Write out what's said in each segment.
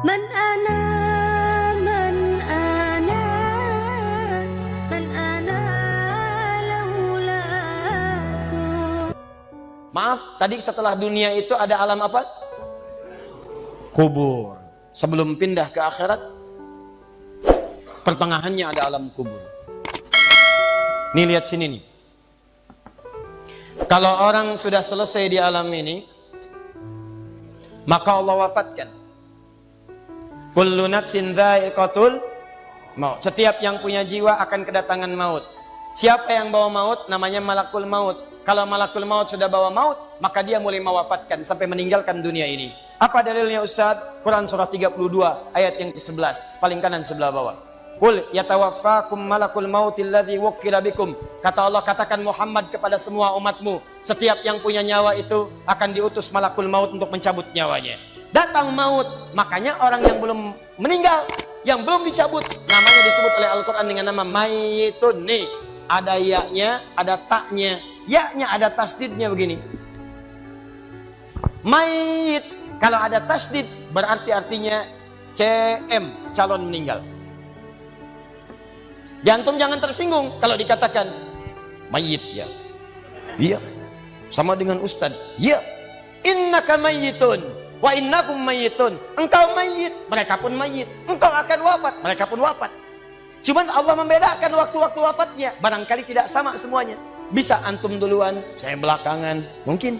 Man ana, man ana, man ana laulaku. Maaf, tadi setelah dunia itu ada alam apa? Kubur. Sebelum pindah ke akhirat, pertengahannya ada alam kubur. Nih lihat sini nih. Kalau orang sudah selesai di alam ini, maka Allah wafatkan. Kullu nafsin dha'iqatul maut. Setiap yang punya jiwa akan kedatangan maut. Siapa yang bawa maut? Namanya malakul maut. Kalau malakul maut sudah bawa maut, maka dia mulai mewafatkan sampai meninggalkan dunia ini. Apa dalilnya Ustaz? Quran surah 32 ayat yang ke-11, paling kanan sebelah bawah. Qul yatawaffakum malakul mautil ladzi wukkila bikum. Kata Allah, katakan Muhammad kepada semua umatmu, setiap yang punya nyawa itu akan diutus malakul maut untuk mencabut nyawanya. Datang maut, makanya orang yang belum meninggal, yang belum dicabut, namanya disebut oleh Al-Quran dengan nama mayitun. Nih, ada ya-nya, ada taknya. Ya-nya ada tasdidnya begini. Mayit, kalau ada tasdid berarti artinya CM, calon meninggal. Diantum jangan tersinggung kalau dikatakan mayit ya. Iya. Sama dengan ustaz. Iya. Innaka mayyitun wa innakum mayyitun. Engkau mayit, mereka pun mayit. Engkau akan wafat, mereka pun wafat. Cuman Allah membedakan waktu-waktu wafatnya. Barangkali tidak sama semuanya. Bisa antum duluan, saya belakangan, mungkin.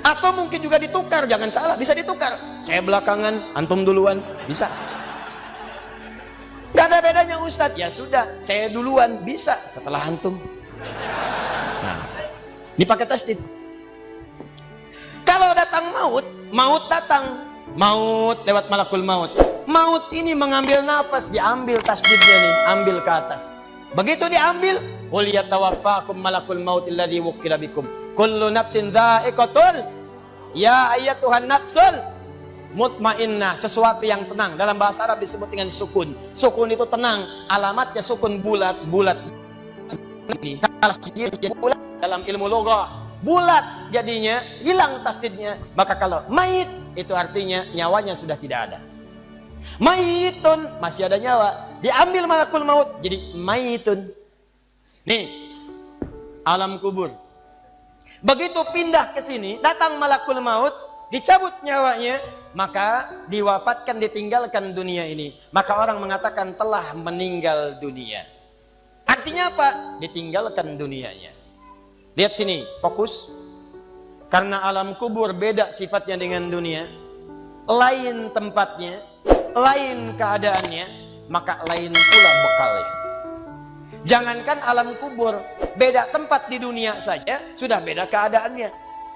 Atau mungkin juga ditukar, jangan salah, bisa ditukar. Saya belakangan, antum duluan, bisa. Gak ada bedanya Ustadz. Ya sudah, saya duluan, bisa setelah antum. Nah, dipakai tasdid. Kalau datang maut, maut datang. Maut lewat malakul maut. Maut ini mengambil nafas, diambil tasdidnya nih, ambil ke atas. Begitu diambil, qul yatawaffakum malakul mautil ladzi wukkila bikum. Kullu nafsin dha'iqatul. Ya ayyatuhan nafsul mutmainnah, sesuatu yang tenang. Dalam bahasa Arab disebut dengan sukun. Sukun itu tenang, alamatnya sukun bulat. Ini kalau bulat dalam ilmu loghah, bulat jadinya, hilang tasdidnya. Maka kalau mayit itu artinya nyawanya sudah tidak ada. Mayitun masih ada nyawa, diambil malakul maut jadi mayitun. Nih, alam kubur. Begitu pindah ke sini, datang malakul maut, dicabut nyawanya, maka diwafatkan, ditinggalkan dunia ini. Maka orang mengatakan telah meninggal dunia. Artinya apa? Ditinggalkan dunianya. Lihat sini, fokus. Karena alam kubur beda sifatnya dengan dunia, lain tempatnya, lain keadaannya, maka lain pula bekalnya. Jangankan alam kubur, beda tempat di dunia saja sudah beda keadaannya.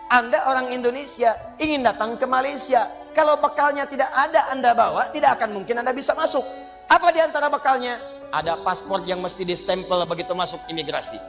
Anda orang Indonesia ingin datang ke Malaysia, kalau bekalnya tidak ada Anda bawa, tidak akan mungkin Anda bisa masuk. Apa di antara bekalnya? Ada paspor yang mesti distempel begitu masuk imigrasi.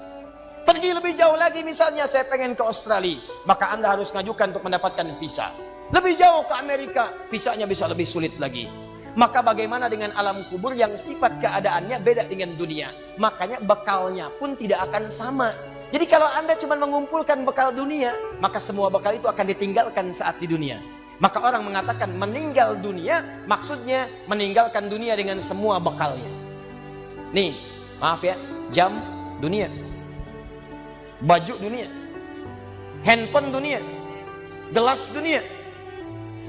Pergi lebih jauh lagi, misalnya saya pengen ke Australia, maka Anda harus ngajukan untuk mendapatkan visa. Lebih jauh ke Amerika, visanya bisa lebih sulit lagi. Maka bagaimana dengan alam kubur yang sifat keadaannya beda dengan dunia? Makanya bekalnya pun tidak akan sama. Jadi kalau Anda cuma mengumpulkan bekal dunia, maka semua bekal itu akan ditinggalkan saat di dunia. Maka orang mengatakan meninggal dunia, maksudnya meninggalkan dunia dengan semua bekalnya. Nih, maaf ya, jam dunia, baju dunia, handphone dunia, gelas dunia.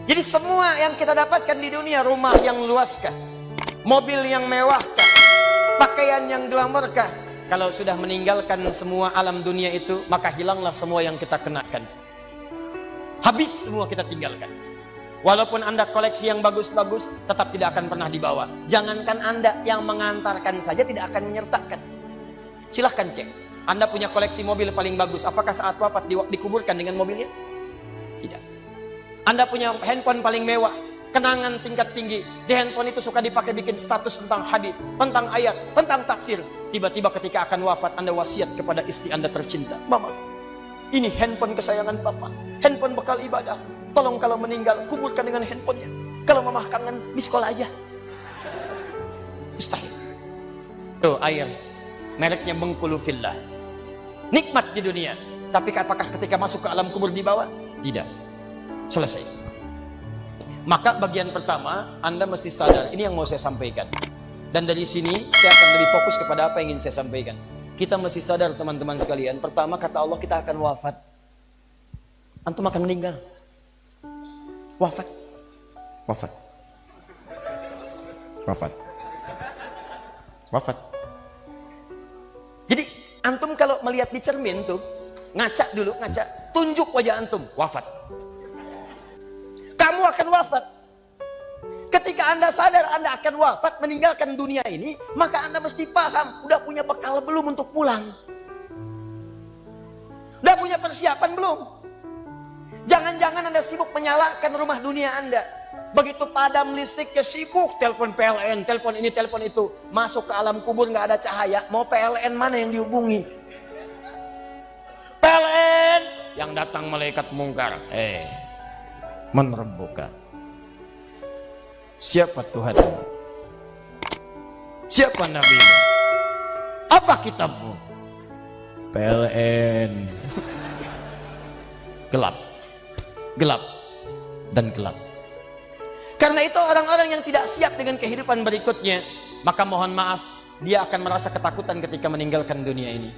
Jadi semua yang kita dapatkan di dunia, rumah yang luaskah, mobil yang mewahkah, pakaian yang glamourkah, kalau sudah meninggalkan semua alam dunia itu, maka hilanglah semua yang kita kenakan. Habis semua kita tinggalkan. Walaupun Anda koleksi yang bagus-bagus, tetap tidak akan pernah dibawa. Jangankan Anda, yang mengantarkan saja tidak akan menyertakan. Silahkan cek. Anda punya koleksi mobil paling bagus, apakah saat wafat dikuburkan dengan mobilnya? Tidak. Anda punya handphone paling mewah, kenangan tingkat tinggi. Di handphone itu suka dipakai bikin status tentang hadis, tentang ayat, tentang tafsir. Tiba-tiba ketika akan wafat, Anda wasiat kepada istri Anda tercinta. Mama, ini handphone kesayangan Papa, handphone bekal ibadah. Tolong kalau meninggal, kuburkan dengan handphonenya. Kalau Mama kangen, miss call aja. Mustahil. Tuh air, mereknya Bengkulu Fillah. Nikmat di dunia, tapi apakah ketika masuk ke alam kubur dibawa? Tidak. Selesai. Maka bagian pertama, Anda mesti sadar, ini yang mau saya sampaikan. Dan dari sini, saya akan lebih fokus kepada apa yang ingin saya sampaikan. Kita mesti sadar teman-teman sekalian, pertama kata Allah kita akan wafat. Antum akan meninggal. Wafat. Wafat. Wafat. Wafat. Jadi, antum kalau melihat di cermin tuh, ngaca dulu, ngaca. Tunjuk wajah antum, wafat. Kamu akan wafat. Ketika Anda sadar Anda akan wafat, meninggalkan dunia ini, maka Anda mesti paham, udah punya bekal belum untuk pulang? Udah punya persiapan belum? Jangan-jangan Anda sibuk menyalakan rumah dunia Anda. Begitu padam listriknya sibuk, telepon PLN, telepon ini, telepon itu. Masuk ke alam kubur nggak ada cahaya, mau PLN mana yang dihubungi? PLN yang datang malaikat mungkar. Menerbuka. Siapa Tuhanmu? Siapa Nabimu? Apa kitabmu? PLN. Gelap. Gelap. Dan gelap. Karena itu orang-orang yang tidak siap dengan kehidupan berikutnya, maka mohon maaf, dia akan merasa ketakutan ketika meninggalkan dunia ini.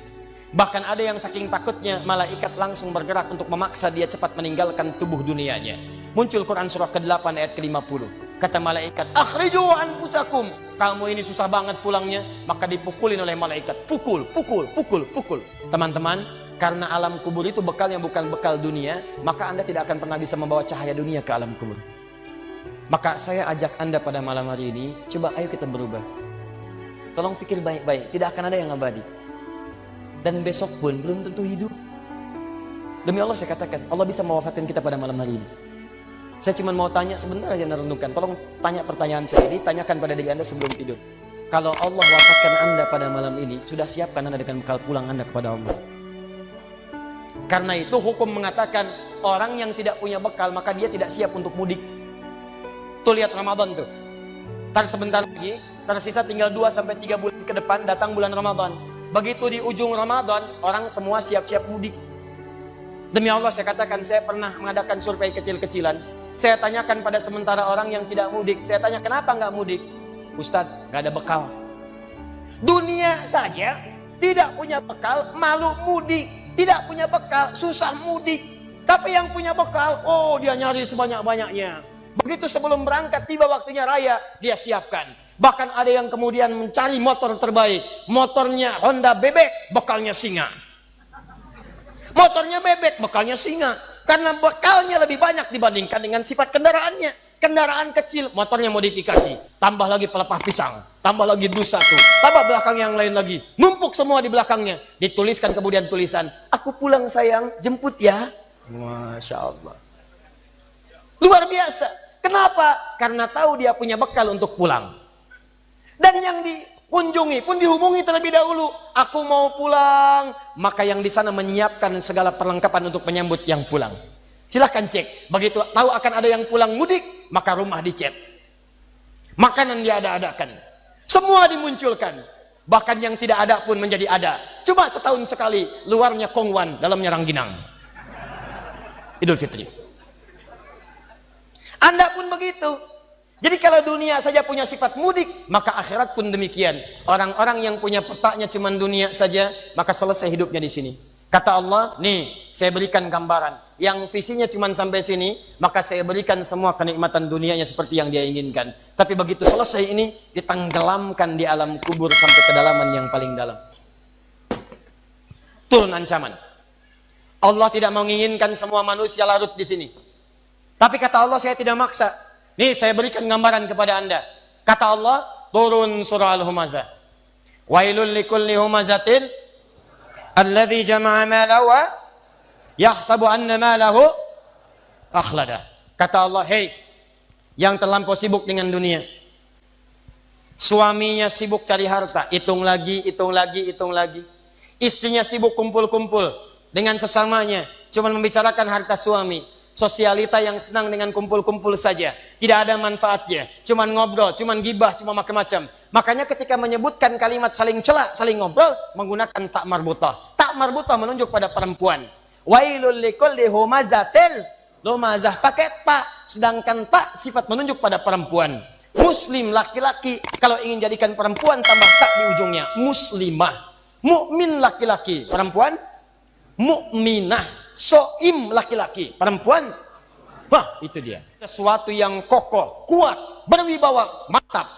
Bahkan ada yang saking takutnya, malaikat langsung bergerak untuk memaksa dia cepat meninggalkan tubuh dunianya. Muncul Quran surah ke-8 ayat ke-50. Kata malaikat, akhriju anfusakum. Kamu ini susah banget pulangnya, maka dipukulin oleh malaikat. Pukul, pukul, pukul, pukul. Teman-teman, karena alam kubur itu bekalnya bukan bekal dunia, maka Anda tidak akan pernah bisa membawa cahaya dunia ke alam kubur. Maka saya ajak Anda pada malam hari ini, coba ayo kita berubah. Tolong pikir baik-baik, tidak akan ada yang abadi. Dan besok pun belum tentu hidup. Demi Allah saya katakan, Allah bisa mewafatkan kita pada malam hari ini. Saya cuma mau tanya sebentar aja merenungkan. Tolong tanya pertanyaan saya ini, tanyakan pada diri Anda sebelum tidur. Kalau Allah wafatkan Anda pada malam ini, sudah siapkan Anda dengan bekal pulang Anda kepada Allah. Karena itu hukum mengatakan, orang yang tidak punya bekal, maka dia tidak siap untuk mudik. Tuh lihat Ramadan tuh. Ntar sebentar lagi, tersisa tinggal 2-3 bulan ke depan, datang bulan Ramadan. Begitu di ujung Ramadan, orang semua siap-siap mudik. Demi Allah saya katakan, saya pernah mengadakan survei kecil-kecilan. Saya tanyakan pada sementara orang yang tidak mudik. Saya tanya, kenapa nggak mudik? Ustadz, nggak ada bekal. Dunia saja tidak punya bekal, malu mudik. Tidak punya bekal, susah mudik. Tapi yang punya bekal, oh dia nyari sebanyak-banyaknya. Begitu sebelum berangkat, tiba waktunya raya, dia siapkan. Bahkan ada yang kemudian mencari motor terbaik. Motornya Honda bebek, bekalnya singa. Motornya bebek, bekalnya singa. Karena bekalnya lebih banyak dibandingkan dengan sifat kendaraannya. Kendaraan kecil, motornya modifikasi. Tambah lagi pelepah pisang. Tambah lagi dus satu. Tambah belakang yang lain lagi. Numpuk semua di belakangnya. Dituliskan kemudian tulisan, aku pulang sayang, jemput ya. Masya Allah. Luar biasa. Kenapa? Karena tahu dia punya bekal untuk pulang. Dan yang dikunjungi pun dihubungi terlebih dahulu. Aku mau pulang. Maka yang di sana menyiapkan segala perlengkapan untuk menyambut yang pulang. Silahkan cek. Begitu tahu akan ada yang pulang mudik, maka rumah dicet. Makanan diada-adakan. Semua dimunculkan. Bahkan yang tidak ada pun menjadi ada. Cuma setahun sekali. Luarnya kongwan, dalamnya rangginang. Idul Fitri. Anda pun begitu. Jadi kalau dunia saja punya sifat mudik, maka akhirat pun demikian. Orang-orang yang punya petanya cuma dunia saja, maka selesai hidupnya di sini. Kata Allah, nih saya berikan gambaran. Yang visinya cuma sampai sini, maka saya berikan semua kenikmatan dunianya seperti yang dia inginkan. Tapi begitu selesai ini, ditenggelamkan di alam kubur sampai kedalaman yang paling dalam. Turun ancaman. Allah tidak menginginkan semua manusia larut di sini. Tapi kata Allah, saya tidak maksa. Nih saya berikan gambaran kepada Anda. Kata Allah, turun surah Al-Humazah. Wailul likulli humazatin alladzi jama'a malahu wa yahsabu anna malahu akhlada. Kata Allah, hei yang terlampau sibuk dengan dunia. Suaminya sibuk cari harta, hitung lagi, hitung lagi, hitung lagi. Istrinya sibuk kumpul-kumpul dengan sesamanya, cuma membicarakan harta suami. Sosialita yang senang dengan kumpul-kumpul saja, tidak ada manfaatnya, cuman ngobrol, cuman gibah, cuma macam-macam. Makanya ketika menyebutkan kalimat saling cela, saling ngobrol, menggunakan tak marbutah. Tak marbutah menunjuk pada perempuan. Wailul likulli humazatil Lo mazah pakai ta, sedangkan ta sifat menunjuk pada perempuan. Muslim laki-laki, kalau ingin jadikan perempuan tambah ta di ujungnya. Muslimah. Mukmin laki-laki, perempuan mukminah. Soim laki-laki, perempuan. Wah, itu dia. Sesuatu yang kokoh, kuat, berwibawa, mantap,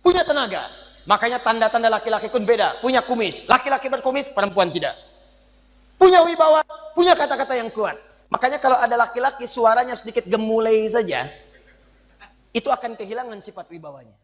punya tenaga. Makanya tanda-tanda laki-laki pun beda. Punya kumis, laki-laki berkumis, perempuan tidak. Punya wibawa, punya kata-kata yang kuat. Makanya kalau ada laki-laki suaranya sedikit gemulai saja, itu akan kehilangan sifat wibawanya.